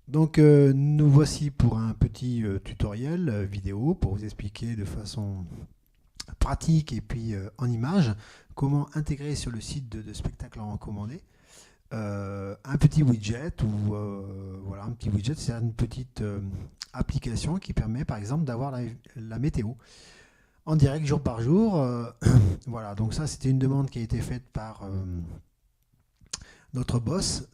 Donc nous voici pour un petit tutoriel vidéo pour vous expliquer de façon pratique et puis en image comment intégrer sur le site de spectacle en recommandé un petit widget ou voilà un petit widget, c'est une petite application qui permet par exemple d'avoir la météo en direct jour par jour. Voilà, donc ça c'était une demande qui a été faite par notre boss,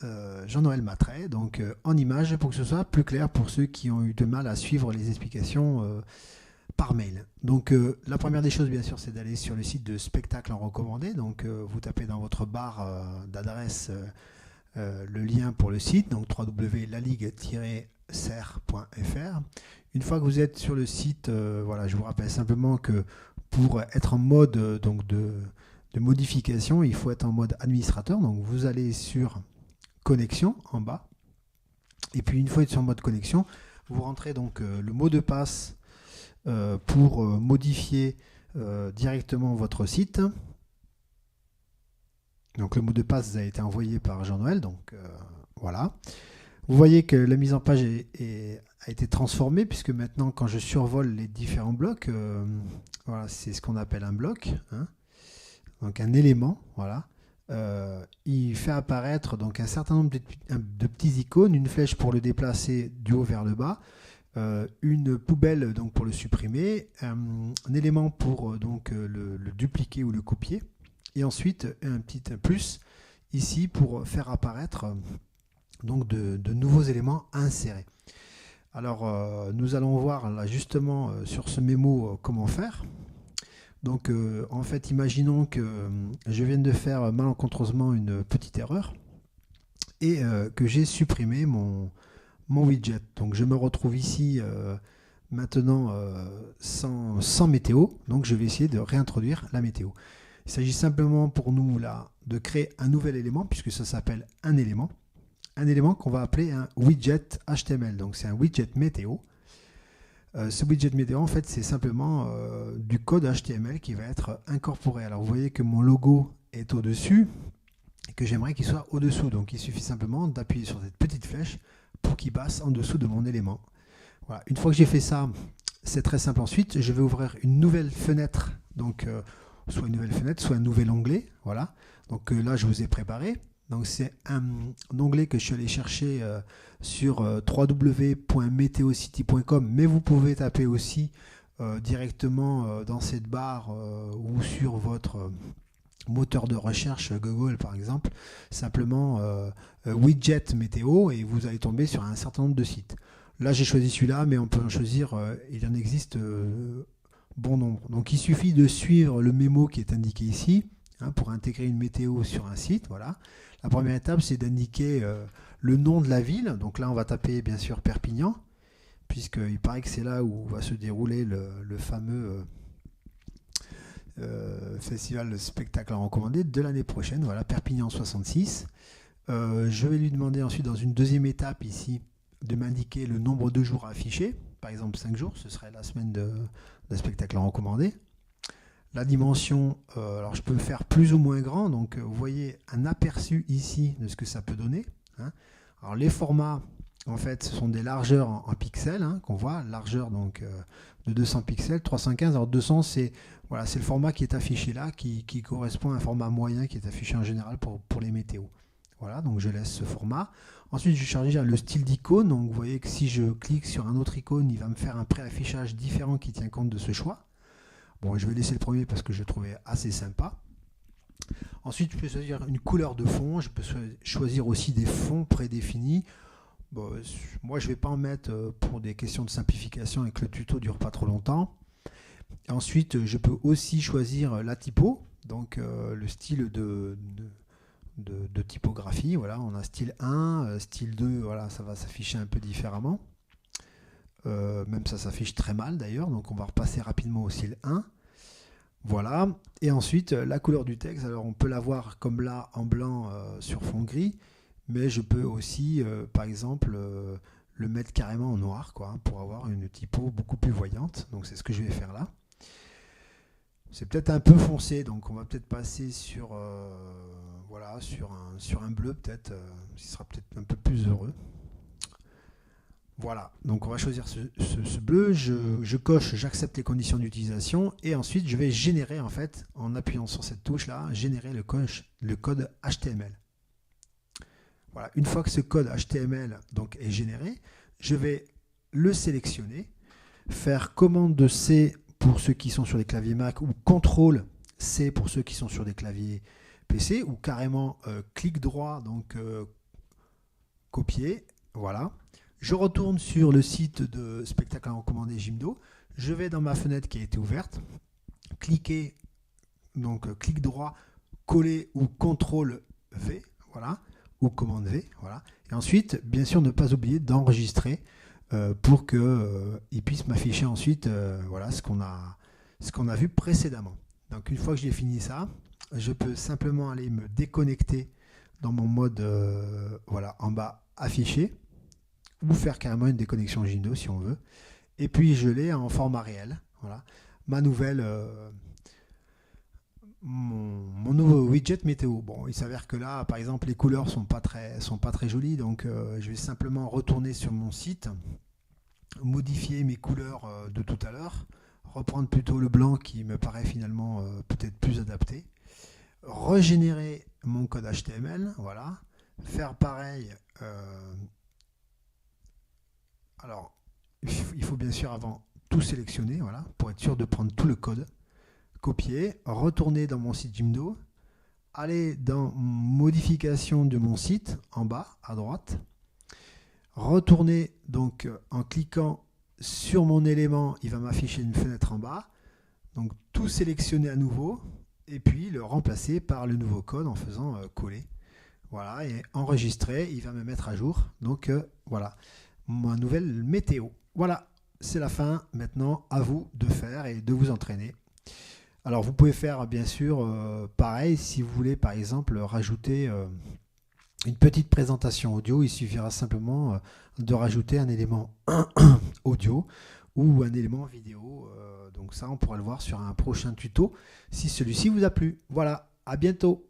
Jean-Noël Matray, donc en image pour que ce soit plus clair pour ceux qui ont eu de mal à suivre les explications par mail. Donc la première des choses bien sûr c'est d'aller sur le site de spectacle en recommandé, donc vous tapez dans votre barre d'adresse le lien pour le site, donc www.laligue-ser.fr. Une fois que vous êtes sur le site, voilà, je vous rappelle simplement que pour être en mode donc de modification, il faut être en mode administrateur. Donc vous allez sur connexion en bas. Et puis une fois sur mode connexion, vous rentrez donc le mot de passe pour modifier directement votre site. Donc le mot de passe a été envoyé par Jean-Noël. Donc voilà. Vous voyez que la mise en page a été transformée puisque maintenant quand je survole les différents blocs, voilà, c'est ce qu'on appelle un bloc, hein, donc un élément, voilà. Il fait apparaître donc un certain nombre de petits icônes, une flèche pour le déplacer du haut vers le bas, une poubelle donc pour le supprimer, un élément pour donc le dupliquer ou le copier, et ensuite un petit plus ici pour faire apparaître donc de nouveaux éléments à insérer. Alors nous allons voir là justement sur ce mémo comment faire. Donc en fait imaginons que je vienne de faire malencontreusement une petite erreur et que j'ai supprimé mon widget. Donc je me retrouve ici maintenant sans météo, donc je vais essayer de réintroduire la météo. Il s'agit simplement pour nous là de créer un nouvel élément puisque ça s'appelle un élément qu'on va appeler un widget HTML. Donc c'est un widget météo. Ce widget météo, en fait, c'est simplement du code HTML qui va être incorporé. Alors vous voyez que mon logo est au-dessus et que j'aimerais qu'il soit au-dessous. Donc il suffit simplement d'appuyer sur cette petite flèche pour qu'il passe en dessous de mon élément. Voilà. Une fois que j'ai fait ça, c'est très simple ensuite. Je vais ouvrir une nouvelle fenêtre. Donc soit une nouvelle fenêtre, soit un nouvel onglet. Voilà. Donc là, je vous ai préparé. Donc c'est un onglet que je suis allé chercher sur www.meteocity.com, mais vous pouvez taper aussi directement dans cette barre ou sur votre moteur de recherche Google par exemple, simplement widget météo et vous allez tomber sur un certain nombre de sites. Là j'ai choisi celui-là, mais on peut en choisir, il en existe bon nombre. Donc il suffit de suivre le mémo qui est indiqué ici pour intégrer une météo sur un site. Voilà. La première étape, c'est d'indiquer le nom de la ville. Donc là, on va taper bien sûr Perpignan, puisqu'il paraît que c'est là où va se dérouler le fameux festival de spectacle recommandé de l'année prochaine. Voilà, Perpignan 66. Je vais lui demander ensuite, dans une deuxième étape ici, de m'indiquer le nombre de jours affichés. Par exemple, 5 jours, ce serait la semaine de spectacle recommandé. La dimension, alors je peux faire plus ou moins grand, donc vous voyez un aperçu ici de ce que ça peut donner. Hein. Alors les formats, en fait, ce sont des largeurs en pixels hein, qu'on voit, largeur donc de 200 pixels, 315. Alors 200, c'est voilà, c'est le format qui est affiché là, qui correspond à un format moyen qui est affiché en général pour les météos. Voilà, donc je laisse ce format. Ensuite, je charge le style d'icône. Donc vous voyez que si je clique sur un autre icône, il va me faire un préaffichage différent qui tient compte de ce choix. Bon, je vais laisser le premier parce que je le trouvais assez sympa. Ensuite, je peux choisir une couleur de fond. Je peux choisir aussi des fonds prédéfinis. Bon, moi, je ne vais pas en mettre pour des questions de simplification et que le tuto ne dure pas trop longtemps. Ensuite, je peux aussi choisir la typo, donc le style de typographie. Voilà, on a style 1, style 2, voilà, ça va s'afficher un peu différemment. Même ça s'affiche très mal d'ailleurs, donc on va repasser rapidement au style 1. Voilà, et ensuite la couleur du texte, alors on peut l'avoir comme là en blanc sur fond gris, mais je peux aussi par exemple le mettre carrément en noir quoi, pour avoir une typo beaucoup plus voyante, donc c'est ce que je vais faire là. C'est peut-être un peu foncé, donc on va peut-être passer sur, voilà, sur un bleu peut-être, ce sera peut-être un peu plus heureux. Voilà, donc on va choisir ce bleu, je coche, j'accepte les conditions d'utilisation et ensuite je vais générer en fait, en appuyant sur cette touche là, générer le code HTML. Voilà, une fois que ce code HTML donc, est généré, je vais le sélectionner, faire commande C pour ceux qui sont sur des claviers Mac ou CTRL C pour ceux qui sont sur des claviers PC ou carrément clic droit, donc copier, voilà. Je retourne sur le site de spectacle à recommander Jimdo. Je vais dans ma fenêtre qui a été ouverte, cliquer, donc clic droit, coller ou CTRL V, voilà, ou commande V, voilà. Et ensuite, bien sûr, ne pas oublier d'enregistrer pour qu'il puisse m'afficher ensuite voilà, ce qu'on a vu précédemment. Donc une fois que j'ai fini ça, je peux simplement aller me déconnecter dans mon mode voilà, en bas affiché ou faire carrément une déconnexion Jimdo si on veut. Et puis je l'ai en format réel. Voilà. Ma nouvelle, mon nouveau widget météo. Bon, il s'avère que là, par exemple, les couleurs sont pas très jolies, donc je vais simplement retourner sur mon site, modifier mes couleurs de tout à l'heure, reprendre plutôt le blanc qui me paraît finalement peut-être plus adapté, régénérer mon code HTML, voilà, faire pareil. Alors, il faut bien sûr avant tout sélectionner, voilà, pour être sûr de prendre tout le code, copier, retourner dans mon site Jimdo, aller dans modification de mon site en bas à droite, retourner donc en cliquant sur mon élément, il va m'afficher une fenêtre en bas, donc tout sélectionner à nouveau et puis le remplacer par le nouveau code en faisant coller. Voilà, et enregistrer, il va me mettre à jour. Donc voilà, ma nouvelle météo. Voilà, c'est la fin. Maintenant, à vous de faire et de vous entraîner. Alors, vous pouvez faire bien sûr pareil si vous voulez par exemple rajouter une petite présentation audio. Il suffira simplement de rajouter un élément audio ou un élément vidéo. Donc ça, on pourra le voir sur un prochain tuto si celui-ci vous a plu. Voilà, à bientôt.